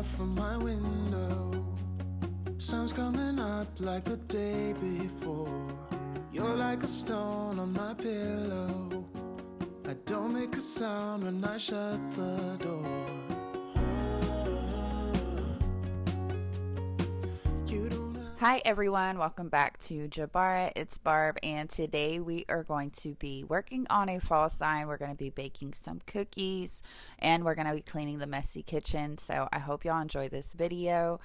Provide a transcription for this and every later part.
out from my window. Sun's coming up like the day before. You're like a stone on my pillow. I don't make a sound when I shut the door. Hi everyone, welcome back to Jabara. It's Barb, and today we are going to be working on a fall sign. We're going to be baking some cookies, and we're going to be cleaning the messy kitchen. So I hope y'all enjoy this video.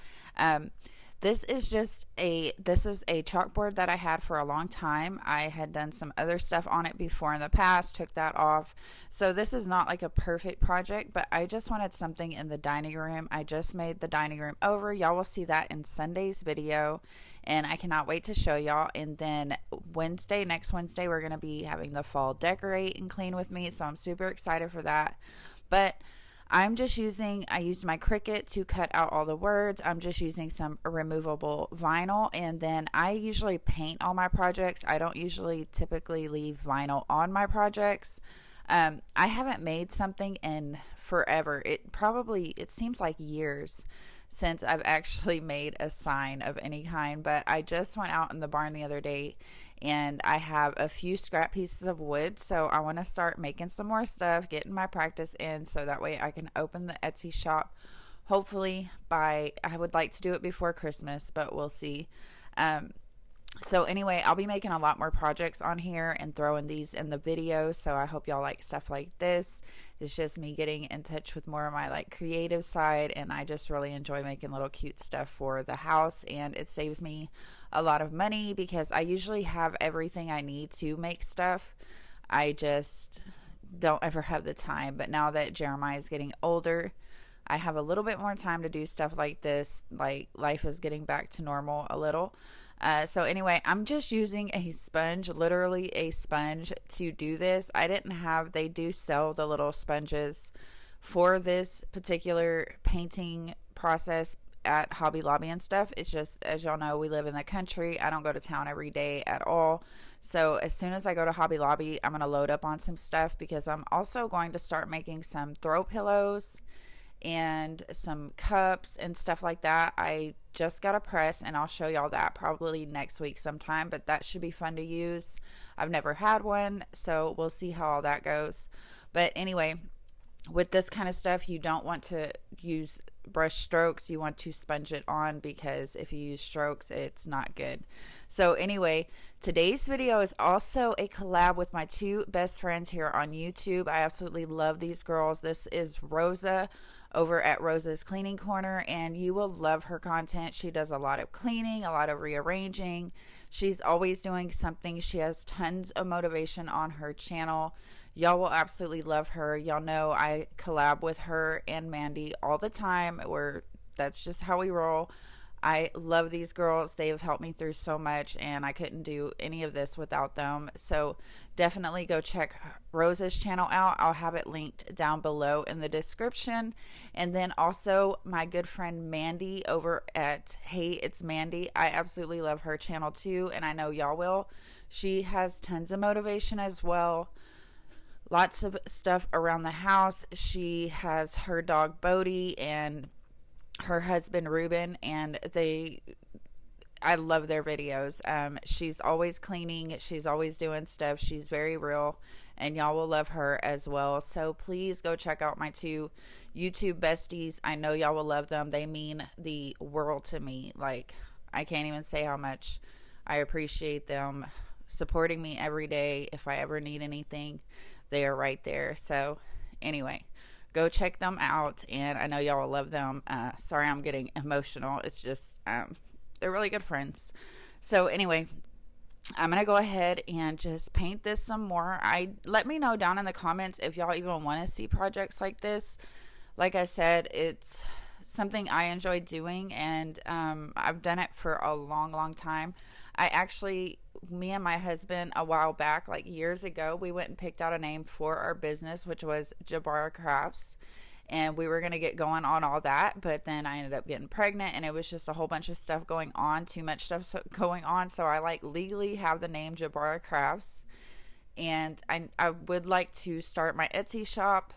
This is a chalkboard that I had for a long time. I had done some other stuff on it before in the past, took that off. So this is not like a perfect project, but I just wanted something in the dining room. I just made the dining room over. Y'all will see that in Sunday's video, and I cannot wait to show y'all. And then next Wednesday, we're going to be having the fall decorate and clean with me. So I'm super excited for that. But I used my CRICUT to cut out all the words. I'm just using some removable vinyl, and then I usually paint all my projects. I don't typically leave vinyl on my projects. I haven't made something in forever. It seems like years since I've actually made a sign of any kind, but I just went out in the barn the other day and I have a few scrap pieces of wood, so I want to start making some more stuff, getting my practice in, so that way I can open the Etsy shop hopefully I would like to do it before Christmas, but we'll see. So anyway, I'll be making a lot more projects on here and throwing these in the video, so I hope y'all like stuff like this. It's just me getting in touch with more of my creative side, and I just really enjoy making little cute stuff for the house, and it saves me a lot of money because I usually have everything I need to make stuff. I just don't ever have the time, but now that Jeremiah is getting older, I have a little bit more time to do stuff like this. Life is getting back to normal a little. So anyway, I'm just using a sponge, literally a sponge, to do this. They do sell the little sponges for this particular painting process at Hobby Lobby and stuff. It's just, as y'all know, we live in the country. I don't go to town every day at all. So as soon as I go to Hobby Lobby, I'm going to load up on some stuff because I'm also going to start making some throw pillows and some cups and stuff like that. I just got a press, and I'll show y'all that probably next week sometime, but that should be fun to use. I've never had one, so we'll see how all that goes. But anyway, with this kind of stuff, you don't want to use brush strokes. You want to sponge it on, because if you use strokes, it's not good. So anyway, today's video is also a collab with my two best friends here on YouTube. I absolutely love these girls. This is Rosa over at Rosa's Cleaning Corner, and you will love her content. She does a lot of cleaning, a lot of rearranging. She's always doing something. She has tons of motivation on her channel. Y'all will absolutely love her. Y'all know I collab with her and Mandy all the time. That's just how we roll. I love these girls. They have helped me through so much, and I couldn't do any of this without them. So definitely go check Rosa's channel out. I'll have it linked down below in the description. And then also my good friend Mandy over at Hey It's Mandy. I absolutely love her channel too, and I know y'all will. She has tons of motivation as well. Lots of stuff around the house. She has her dog Bodie and her husband Ruben, and I love their videos. She's always cleaning. She's always doing stuff. She's very real, and y'all will love her as well. So please go check out my two YouTube besties. I know y'all will love them. They mean the world to me. I can't even say how much I appreciate them supporting me every day. If I ever need anything, they are right there. So anyway, go check them out, and I know y'all will love them. Sorry, I'm getting emotional. It's just, they're really good friends. So anyway, I'm going to go ahead and just paint this some more. Let me know down in the comments if y'all even want to see projects like this. Like I said, it's something I enjoy doing, and I've done it for a long time. Me and my husband a while back, years ago, we went and picked out a name for our business, which was Jabara Crafts, and we were going to get going on all that, but then I ended up getting pregnant, and it was just a whole bunch of stuff going on, too much stuff going on, so I legally have the name Jabara Crafts, and I would like to start my Etsy shop,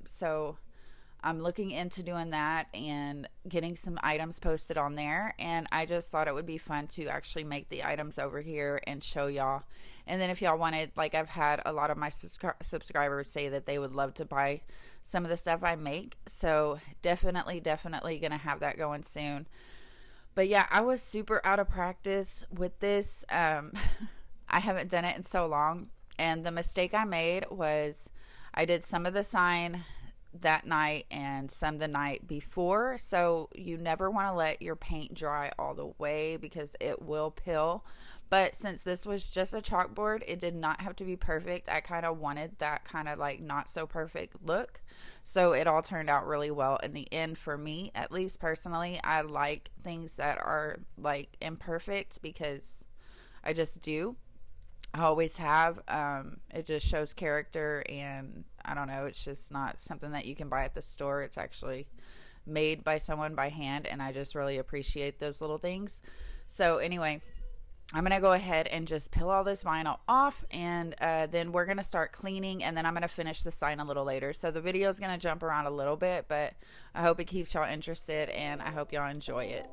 so I'm looking into doing that and getting some items posted on there. And I just thought it would be fun to actually make the items over here and show y'all. And then if y'all wanted, like, I've had a lot of my subscribers say that they would love to buy some of the stuff I make. So definitely going to have that going soon. But yeah, I was super out of practice with this. I haven't done it in so long. And the mistake I made was I did some of the sign that night and some the night before. So you never want to let your paint dry all the way because it will pill. But since this was just a chalkboard, it did not have to be perfect. I kind of wanted that kind of like not so perfect look. So it all turned out really well in the end for me, at least personally. I like things that are like imperfect because I just do. I always have. It just shows character, and I don't know, it's just not something that you can buy at the store. It's actually made by someone by hand, and I just really appreciate those little things. So anyway, I'm going to go ahead and just peel all this vinyl off, and then we're going to start cleaning, and then I'm going to finish the sign a little later. So the video is going to jump around a little bit, but I hope it keeps y'all interested, and I hope y'all enjoy it.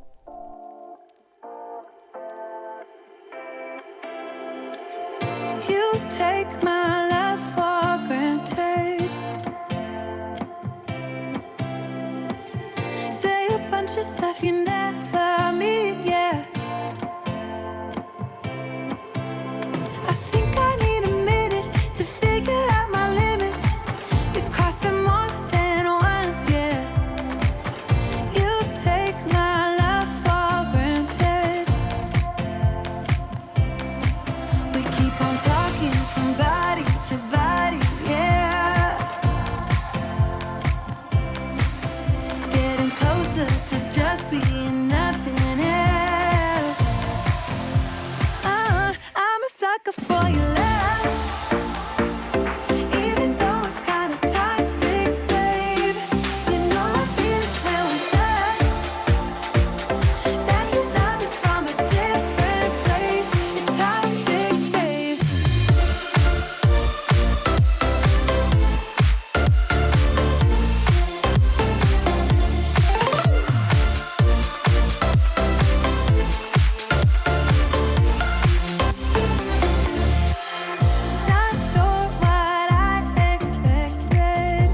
You take my love for granted. Say a bunch of stuff you never mean, yeah. I think I need a minute to figure out my limits. You cross them more than once, yeah. You take my love for granted. We keep on talking from body to body, yeah. Getting closer to just being nothing else. I'm a sucker for your love, even though it's kind of toxic, babe. You know I feel it when we touch, that your love is from a different place. It's toxic, babe. Not sure what I expected.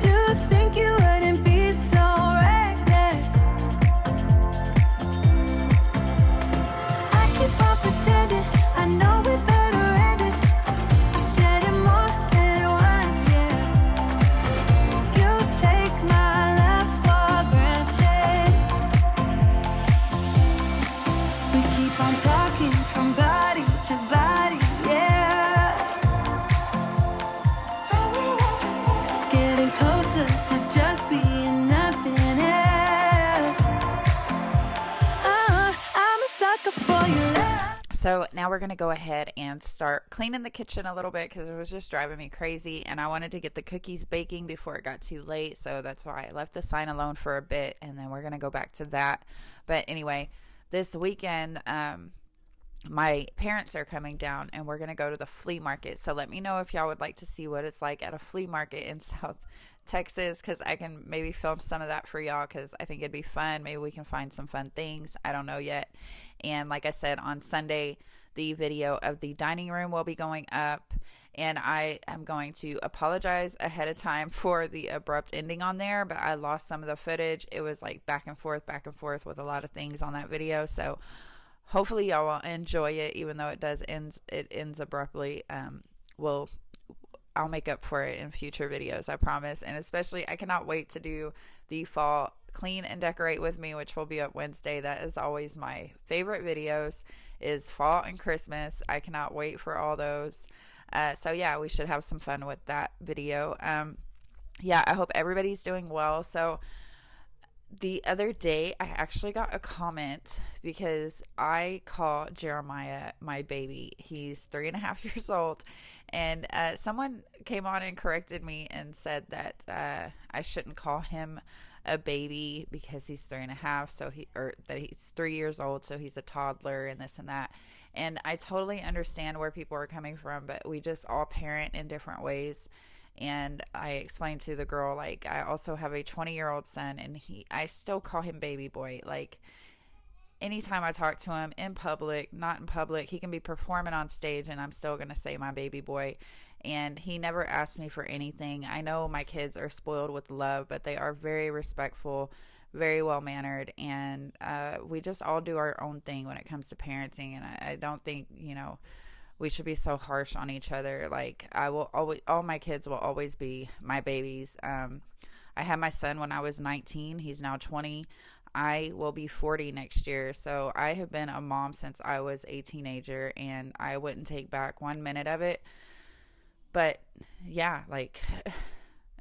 To think you wouldn't be so reckless. I keep on pretending I know we better end it. I said it more than once, yeah. You take my love for granted. We keep on talking from body to body, yeah. Getting closer to just being nothing else. I'm a sucker for your love. So now we're going to go ahead and start cleaning the kitchen a little bit because it was just driving me crazy, and I wanted to get the cookies baking before it got too late. So that's why I left the sign alone for a bit, and then we're going to go back to that. But anyway, this weekend, my parents are coming down and we're going to go to the flea market. So let me know if y'all would like to see what it's like at a flea market in South Texas, because I can maybe film some of that for y'all because I think it'd be fun. Maybe we can find some fun things. I don't know yet. And like I said, on Sunday, the video of the dining room will be going up, and I am going to apologize ahead of time for the abrupt ending on there, but I lost some of the footage. It was like back and forth with a lot of things on that video. So hopefully y'all will enjoy it, even though it ends abruptly. I'll make up for it in future videos, I promise. And especially, I cannot wait to do the fall clean and decorate with me, which will be up Wednesday. That is always my favorite videos, is fall and Christmas. I cannot wait for all those. So yeah, we should have some fun with that video. Yeah, I hope everybody's doing well. So the other day, I actually got a comment because I call Jeremiah my baby. He's 3.5 years old, and someone came on and corrected me and said that I shouldn't call him a baby because he's 3.5, so that he's 3 years old, so he's a toddler and this and that. And I totally understand where people are coming from, but we just all parent in different ways. And I explained to the girl, like, I also have a 20-year-old son, and I still call him baby boy. Like, anytime I talk to him in public, not in public, he can be performing on stage and I'm still going to say my baby boy. And he never asked me for anything. I know my kids are spoiled with love, but they are very respectful, very well mannered, and we just all do our own thing when it comes to parenting. And I don't think, we should be so harsh on each other. Like, I will always, all my kids will always be my babies. I had my son when I was 19. He's now 20. I will be 40 next year. So I have been a mom since I was a teenager, and I wouldn't take back 1 minute of it. But yeah, like,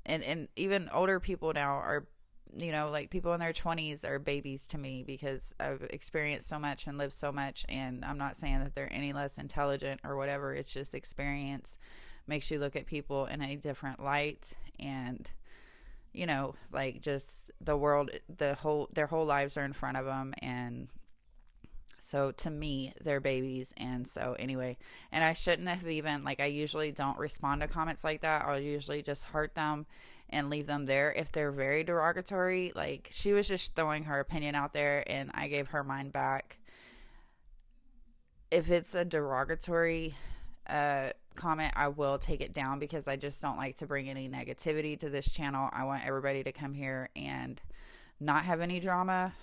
and even older people now are, like, people in their 20s are babies to me because I've experienced so much and lived so much. And I'm not saying that they're any less intelligent or whatever. It's just experience makes you look at people in a different light. And, like, just the world, their whole lives are in front of them. And so to me, they're babies. And so anyway, and I shouldn't have even, like, I usually don't respond to comments like that. I'll usually just heart them and leave them there if they're very derogatory. Like, she was just throwing her opinion out there and I gave her mine back. If it's a derogatory comment, I will take it down because I just don't like to bring any negativity to this channel. I want everybody to come here and not have any drama,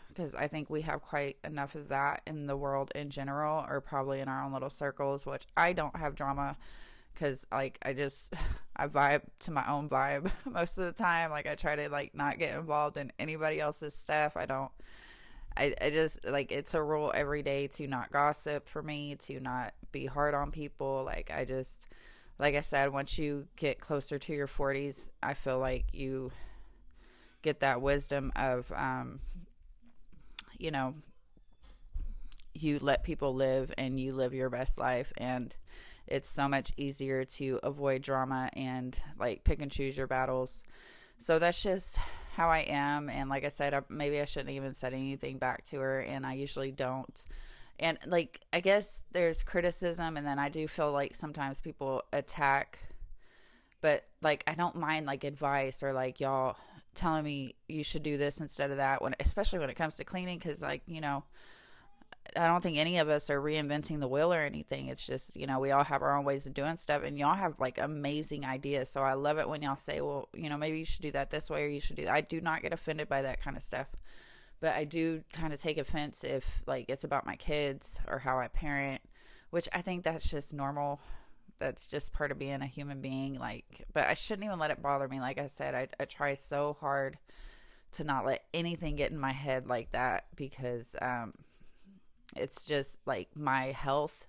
because I think we have quite enough of that in the world in general, or probably in our own little circles, which I don't have drama because, like, I vibe to my own vibe most of the time. Like, I try to, like, not get involved in anybody else's stuff. I just, like, it's a rule every day to not gossip for me, to not be hard on people. Like, like I said, once you get closer to your 40s, I feel like you get that wisdom of, you let people live and you live your best life, and it's so much easier to avoid drama and, like, pick and choose your battles. So that's just how I am. And like I said, maybe I shouldn't even said anything back to her, and I usually don't. And, like, I guess there's criticism, and then I do feel like sometimes people attack, but, like, I don't mind, like, advice or, like, y'all telling me you should do this instead of that, especially when it comes to cleaning, because, like, I don't think any of us are reinventing the wheel or anything. It's just, we all have our own ways of doing stuff, and y'all have, like, amazing ideas. So I love it when y'all say, well, maybe you should do that this way, or you should do that. I do not get offended by that kind of stuff, but I do kind of take offense if, like, it's about my kids or how I parent, which I think that's just normal. That's just part of being a human being. Like, but I shouldn't even let it bother me. Like I said, I try so hard to not let anything get in my head like that, because it's just, like, my health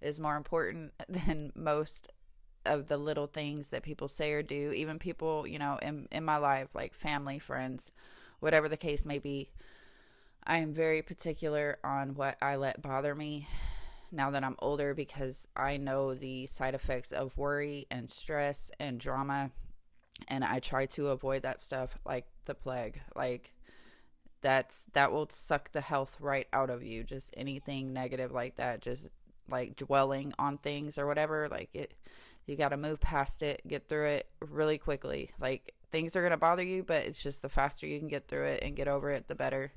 is more important than most of the little things that people say or do. Even people, in my life, like family, friends, whatever the case may be. I am very particular on what I let bother me now that I'm older, because I know the side effects of worry and stress and drama, and I try to avoid that stuff like the plague. Like, that will suck the health right out of you. Just anything negative like that, just, like, dwelling on things or whatever, like, you got to move past it, get through it really quickly. Like, things are going to bother you, but it's just the faster you can get through it and get over it, the better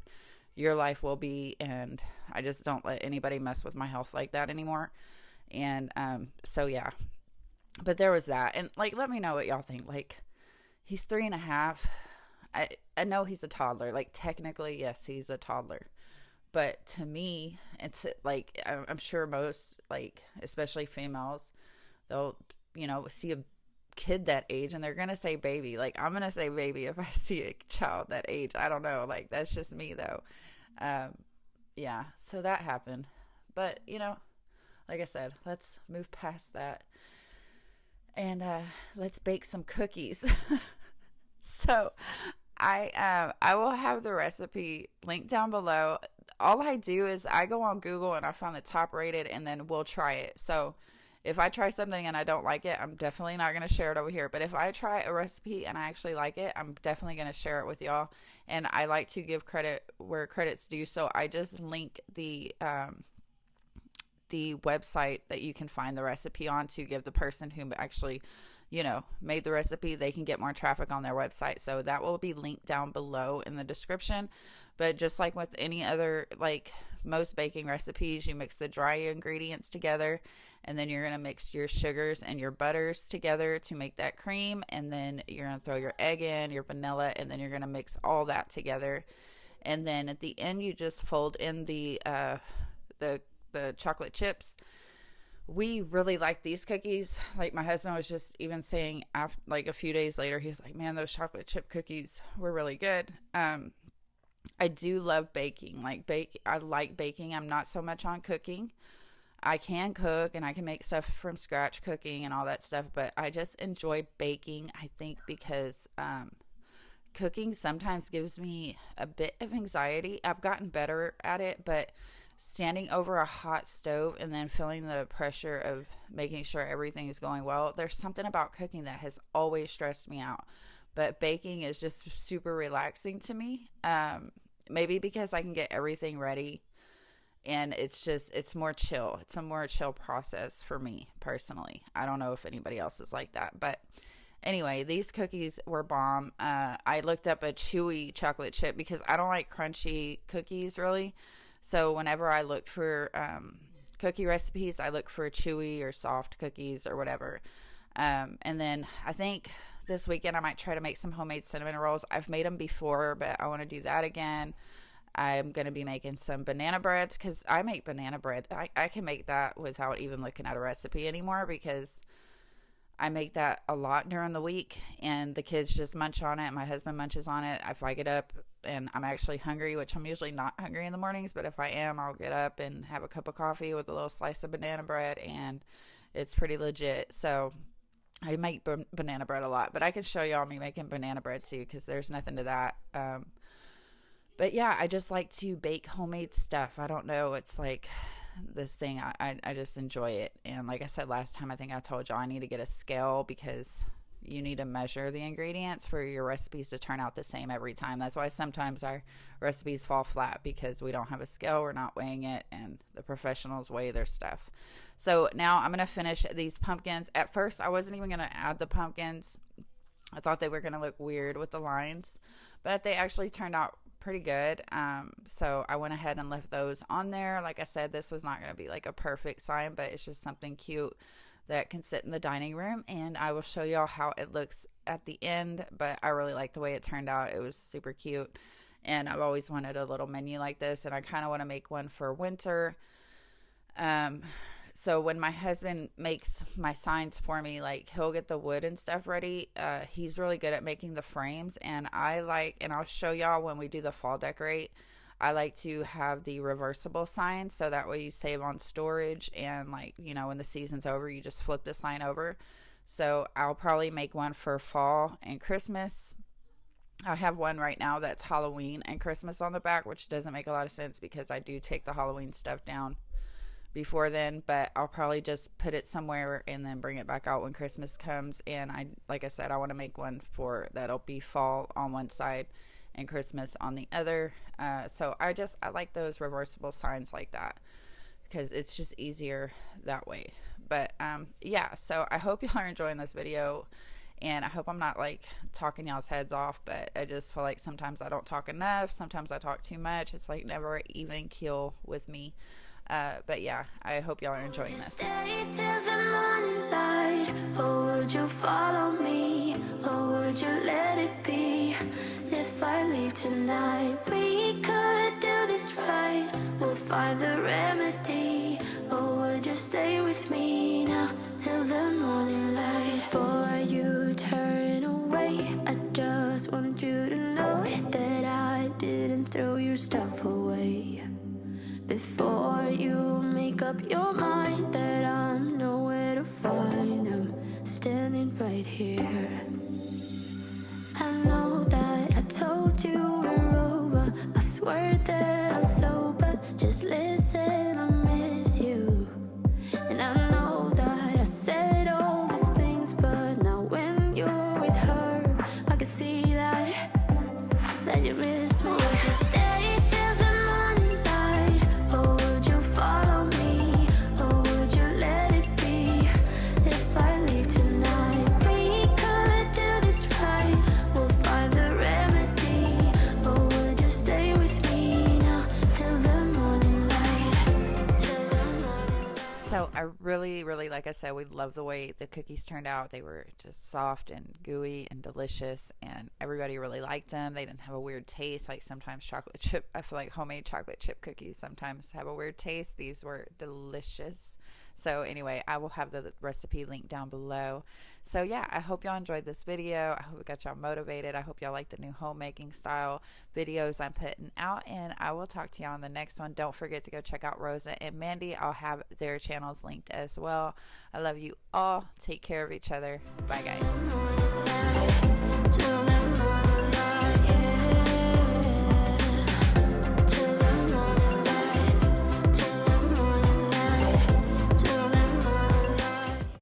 your life will be. And I just don't let anybody mess with my health like that anymore. And so yeah, but there was that. And, like, let me know what y'all think. Like, he's 3.5. I know he's a toddler. Like, technically, yes, he's a toddler, but to me, it's, like, I'm sure most, like, especially females, they'll, see a kid that age and they're gonna say baby. Like, I'm gonna say baby if I see a child that age. I don't know, like, that's just me though. Yeah, so that happened, but like I said, let's move past that and let's bake some cookies. So I will have the recipe linked down below. All I do is I go on Google and I find the top rated, and then we'll try it. So if I try something and I don't like it, I'm definitely not going to share it over here. But if I try a recipe and I actually like it, I'm definitely going to share it with y'all. And I like to give credit where credit's due. So I just link the website that you can find the recipe on to give the person who actually, you know, made the recipe, they can get more traffic on their website. So that will be linked down below in the description. But just like with any other, like most baking recipes, you mix the dry ingredients together, and then you're going to mix your sugars and your butters together to make that cream, and then you're going to throw your egg in, your vanilla, and then you're going to mix all that together. And then at the end, you just fold in the chocolate chips. We really like these cookies. Like my husband was just even saying, after, like a few days later, he was like, man, those chocolate chip cookies were really good. I do love baking. I like baking. I'm not so much on cooking. I can cook and I can make stuff from scratch, cooking and all that stuff, but I just enjoy baking, I think, because cooking sometimes gives me a bit of anxiety. I've gotten better at it, but standing over a hot stove and then feeling the pressure of making sure everything is going well, there's something about cooking that has always stressed me out. But baking is just super relaxing to me. Maybe because I can get everything ready and it's more chill. It's a more chill process for me personally. I don't know if anybody else is like that, but anyway, these cookies were bomb. I looked up a chewy chocolate chip because I don't like crunchy cookies really. So whenever I look for cookie recipes, I look for chewy or soft cookies or whatever. And then I think this weekend I might try to make some homemade cinnamon rolls. I've made them before, but I want to do that again. I'm going to be making some banana breads because I make banana bread. I can make that without even looking at a recipe anymore because I make that a lot during the week and the kids just munch on it. My husband munches on it. If I get up and I'm actually hungry, which I'm usually not hungry in the mornings, but if I am, I'll get up and have a cup of coffee with a little slice of banana bread, and it's pretty legit. So I make banana bread a lot, but I can show y'all me making banana bread too because there's nothing to that. But yeah, I just like to bake homemade stuff. I don't know. It's like this thing. I just enjoy it. And like I said last time, I think I told y'all I need to get a scale because you need to measure the ingredients for your recipes to turn out the same every time. That's why sometimes our recipes fall flat because we don't have a scale. We're not weighing it, and the professionals weigh their stuff. So now I'm going to finish these pumpkins. At first, I wasn't even going to add the pumpkins. I thought they were going to look weird with the lines, but they actually turned out pretty good. So I went ahead and left those on there. Like I said, this was not going to be like a perfect sign, but it's just something cute that can sit in the dining room, and I will show y'all how it looks at the end. But I really like the way it turned out. It was super cute, and I've always wanted a little menu like this, and I kind of want to make one for winter. So when my husband makes my signs for me, like he'll get the wood and stuff ready. He's really good at making the frames, and I'll show y'all when we do the fall decorate. I like to have the reversible sign so that way you save on storage, and like, you know, when the season's over, you just flip the sign over. So I'll probably make one for fall and Christmas. I have one right now that's Halloween and Christmas on the back, which doesn't make a lot of sense because I do take the Halloween stuff down before then, but I'll probably just put it somewhere and then bring it back out when Christmas comes. And like I said, I want to make one for that'll be fall on one side and Christmas on the other. So I like those reversible signs like that because it's just easier that way. But yeah, so I hope y'all are enjoying this video, and I hope I'm not like talking y'all's heads off, but I just feel like sometimes I don't talk enough, sometimes I talk too much. It's like never even keel with me. But yeah, I hope y'all are enjoying this. Stay till the morning light, or would you follow me, or would you let it be? If I leave tonight, we could do this right. We'll find the remedy, or would you stay with me now till the morning light? Before you turn away, I just want you to know that I didn't throw your stuff away. Before you make up your mind that I'm nowhere to find, I'm standing right here. I know that I told you we're over, I swear that I'm sober, just listen, I miss you. And I know that with her. I can see that you miss me. Would you stay till the morning light, or would you follow me, or would you let it be? If I leave tonight, we could do this right. We'll find the remedy. Or would you stay with me now till the morning light? Till the morning light. So I really, like I said, we love the way the cookies turned out. They were just soft and gooey and delicious, and everybody really liked them. They didn't have a weird taste like sometimes chocolate chip. I feel like homemade chocolate chip cookies sometimes have a weird taste. These were delicious. So anyway, I will have the recipe linked down below. So yeah, I hope y'all enjoyed this video. I hope it got y'all motivated. I hope y'all like the new homemaking style videos I'm putting out, and I will talk to y'all on the next one. Don't forget to go check out Rosa and Mandy. I'll have their channels linked as well. I love you all. Take care of each other. Bye guys.